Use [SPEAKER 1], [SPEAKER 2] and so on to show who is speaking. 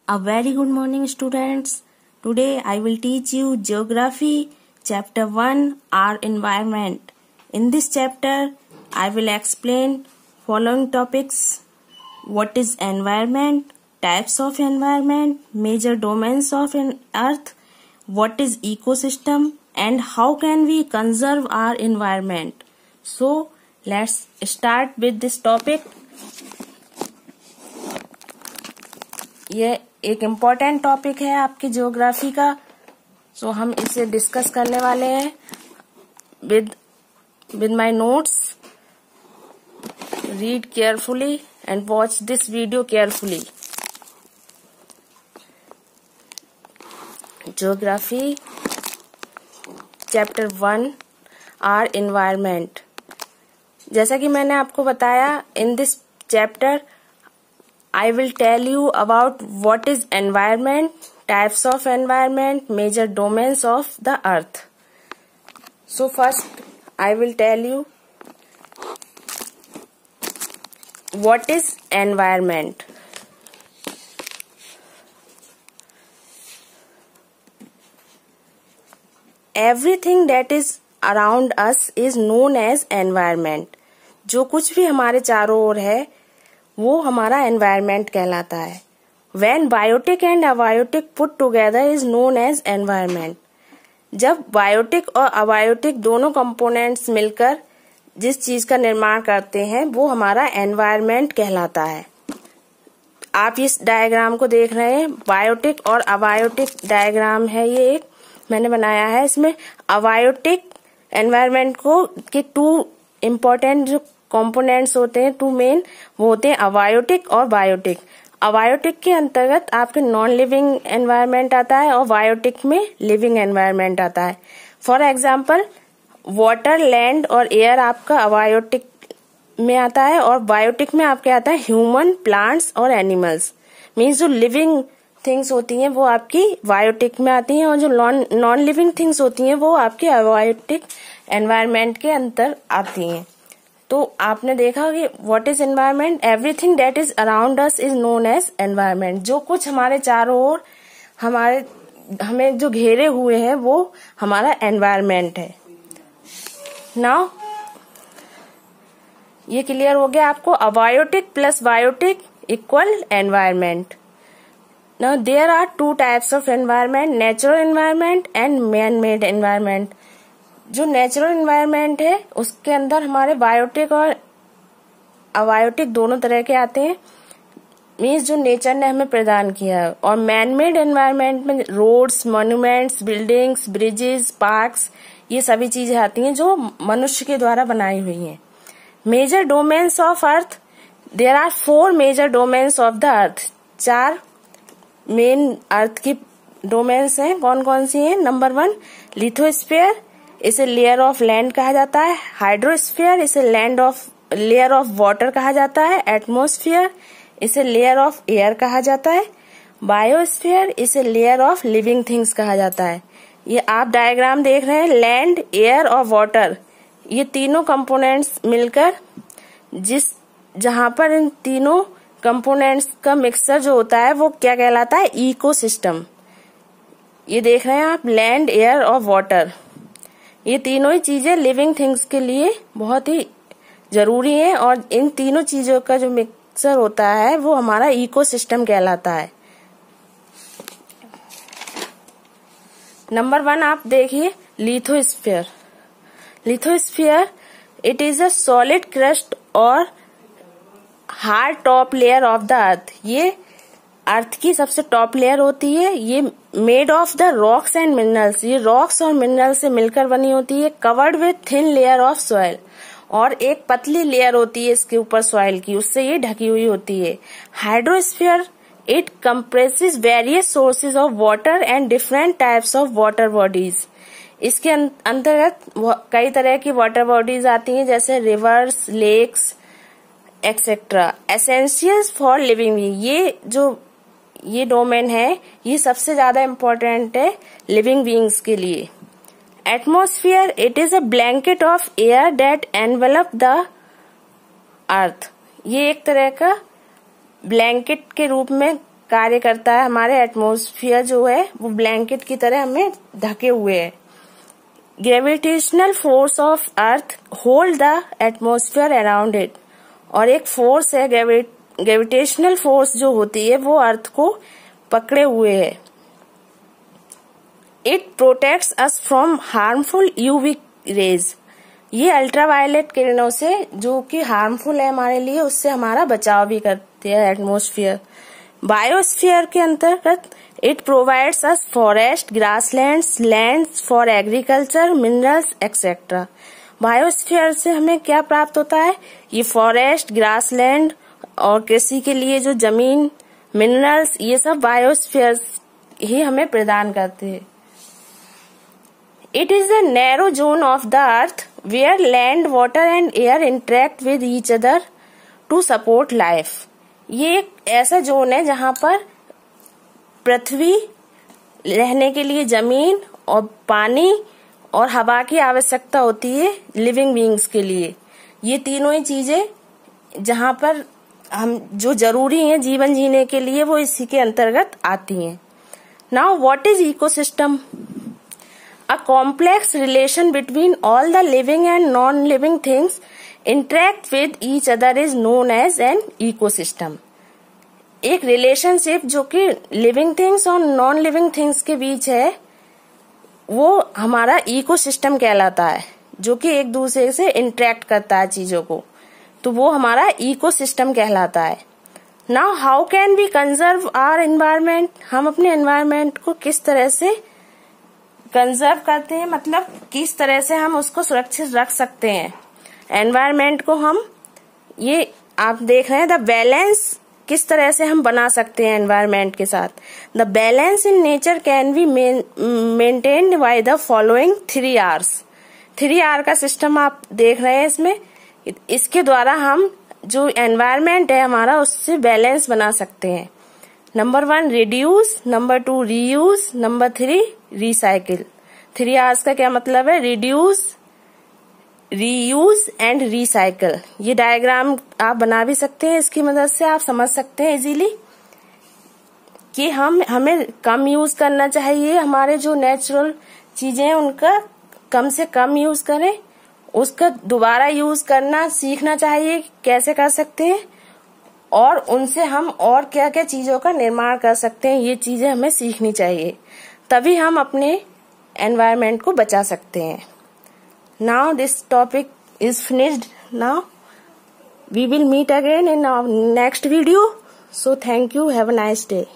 [SPEAKER 1] A very good morning, students. Today I will teach you Geography Chapter 1, Our Environment. In this chapter, I will explain following topics: what is environment, types of environment, major domains of an earth, what is ecosystem, and how can we conserve our environment. So, let's start with this topic. ये एक important topic है आपकी geography का, सो हम इसे discuss करने वाले हैं with my notes. Read carefully and watch this video carefully. Geography Chapter 1, Our Environment. जैसा कि मैंने आपको बताया, in this chapter I will tell you about what is environment, types of environment, major domains of the earth. So first I will tell you what is environment. Everything that is around us is known as environment. जो कुछ भी हमारे चारों ओर है वो हमारा environment कहलाता है. When biotic and abiotic put together is known as environment. जब बायोटिक और अबायोटिक दोनों कंपोनेंट्स मिलकर जिस चीज का निर्माण करते हैं वो हमारा एनवायरमेंट कहलाता है. आप इस डायग्राम को देख रहे हैं, बायोटिक और अबायोटिक डायग्राम है. ये एक मैंने बनाया है. इसमें अबायोटिक एनवायरमेंट को के टू इम्पोर्टेंट जो कंपोनेंट्स होते हैं, टू मेन, वो होते हैं अबायोटिक और बायोटिक. अबायोटिक के अंतर्गत आपके नॉन लिविंग एनवायरनमेंट आता है और बायोटिक में लिविंग एनवायरनमेंट आता है. फॉर एग्जांपल, वाटर, लैंड और एयर आपका अबायोटिक में आता है और बायोटिक में आपके आता है ह्यूमन, प्लांट्स और एनिमल्स. मीन्स जो लिविंग थिंग्स होती हैं वो आपकी बायोटिक में आती हैं और जो नॉन लिविंग थिंग्स होती हैं वो आपके अबायोटिक एनवायरनमेंट के अंतर आती हैं. तो आपने देखा कि what is environment. Everything that is around us is known as environment. जो कुछ हमारे चारों ओर हमें जो घेरे हुए हैं वो हमारा एनवायरनमेंट है. नाउ ये क्लियर हो गया आपको. Abiotic plus biotic equal environment. Now there are two types of environment, natural environment and man made environment. जो नेचुरल एनवायरनमेंट है उसके अंदर हमारे बायोटिक और अबायोटिक दोनों तरह के आते हैं. मीन्स जो नेचर ने हमें प्रदान किया है. और मैन मेड एनवायरनमेंट में roads, monuments, buildings, bridges, parks, ये सभी चीजें आती हैं जो मनुष्य के द्वारा बनाई हुई हैं. Major domains of earth. There are 4 major domains of the earth. 4 main earth की डोमेन्स हैं. कौन कौन सी हैं? नंबर 1, लिथोस्फीयर, इसे लेयर ऑफ लैंड कहा जाता है. हाइड्रोस्फीयर, इसे लेयर ऑफ वाटर कहा जाता है. एटमॉस्फेयर, इसे लेयर ऑफ एयर कहा जाता है. बायोस्फीयर, इसे लेयर ऑफ लिविंग थिंग्स कहा जाता है. ये आप डायग्राम देख रहे हैं, लैंड, एयर और वाटर, ये तीनों कंपोनेंट्स मिलकर जहां पर इन तीनों कंपोनेंट्स का मिक्सचर जो होता है वो क्या कहलाता है? इकोसिस्टम. ये देख रहे हैं आप, लैंड, एयर और वाटर, ये तीनों ही चीजें लिविंग थिंग्स के लिए बहुत ही जरूरी है और इन तीनों चीजों का जो मिक्सचर होता है वो हमारा इकोसिस्टम कहलाता है. नंबर 1 आप देखिए, lithosphere. Lithosphere it is a solid crust और hard top layer of the earth. ये अर्थ की सबसे टॉप लेयर होती है. ये made of the rocks and minerals, ये रॉक्स और मिनरल्स से मिलकर बनी होती है. Covered with thin layer of soil, और एक पतली लेयर होती है इसके ऊपर सॉइल की, उससे ये ढकी हुई होती है. Hydrosphere it compresses various sources of water and different types of water bodies. इसके अंतर्गत कई तरह की वाटर बॉडीज आती हैं, जैसे rivers, lakes etcetera. Essentials for living. ये डोमेन है, ये सबसे ज्यादा इम्पोर्टेंट है लिविंग बीइंग्स के लिए. Atmosphere it is a blanket of air that envelope the earth. ये एक तरह का ब्लैंकेट के रूप में कार्य करता है। हमारे एटमॉस्फेयर जो है वो ब्लैंकेट की तरह हमें ढके हुए है। Gravitational force of earth hold the atmosphere around it. और एक फोर्स है ग्रेविटेशनल फोर्स जो होती है वो अर्थ को पकड़े हुए है। It protects us from harmful UV rays. ये अल्ट्रावायलेट किरणों से जो कि हार्मफुल है हमारे लिए, उससे हमारा बचाव भी करती है एटमॉस्फेयर। बायोस्फीयर के अंतर्गत it provides us forest, grasslands, lands for agriculture, minerals etcetera. Biosphere से हमें क्या प्राप्त होता है? ये फॉरेस्ट, ग्रासलैंड और कृषि के लिए जो जमीन, मिनरल्स, ये सब बायोस्फीयर ही हमें प्रदान करते हैं। It is a narrow zone of the earth where land, water and air interact with each other to support life. ये एक ऐसा जोन है जहां पर पृथ्वी रहने के लिए जमीन और पानी और हवा की आवश्यकता होती है लिविंग बीइंग्स के लिए। ये तीनों ही चीजें जहां पर हम जो जरूरी हैं जीवन जीने के लिए वो इसी के अंतर्गत आती हैं। Now what is ecosystem? A complex relation between all the living and non-living things interact with each other is known as an ecosystem. एक रिलेशनशिप जो कि लिविंग थिंग्स और नॉन लिविंग थिंग्स के बीच है वो हमारा इकोसिस्टम कहलाता है, जो कि एक दूसरे से इंटरेक्ट करता है चीजों को, तो वो हमारा इकोसिस्टम कहलाता है। Now how can we conserve our environment? हम अपने एनवायरमेंट को किस तरह से कंजर्व करते हैं, मतलब किस तरह से हम उसको सुरक्षित रख सकते हैं एनवायरमेंट को। हम ये आप देख रहे हैं द बैलेंस किस तरह से हम बना सकते हैं एनवायरमेंट के साथ। The balance in nature can be maintained by the following 3 R's। 3 R का सिस्टम आप देख रहे हैं इसमें। इसके द्वारा हम जो एनवायरमेंट है हमारा उससे बैलेंस बना सकते हैं। Number 1 reduce, number 2 reuse, number 3 recycle. 3 R's का क्या मतलब है? Reduce, reuse and recycle. ये डायग्राम आप बना भी सकते हैं, इसकी मदद से आप समझ सकते हैं इजीली कि हमें कम यूज करना चाहिए। हमारे जो नेचुरल चीजें हैं उनका कम से कम यूज करें, उसका दोबारा यूज करना सीखना चाहिए कैसे कर सकते हैं, और उनसे हम और क्या क्या चीजों का निर्माण कर सकते हैं, ये चीजें हमें सीखनी चाहिए, तभी हम अपने एनवायरमेंट को बचा सकते हैं। Now this topic is finished. Now we will meet again in our next video. So thank you, have a nice day.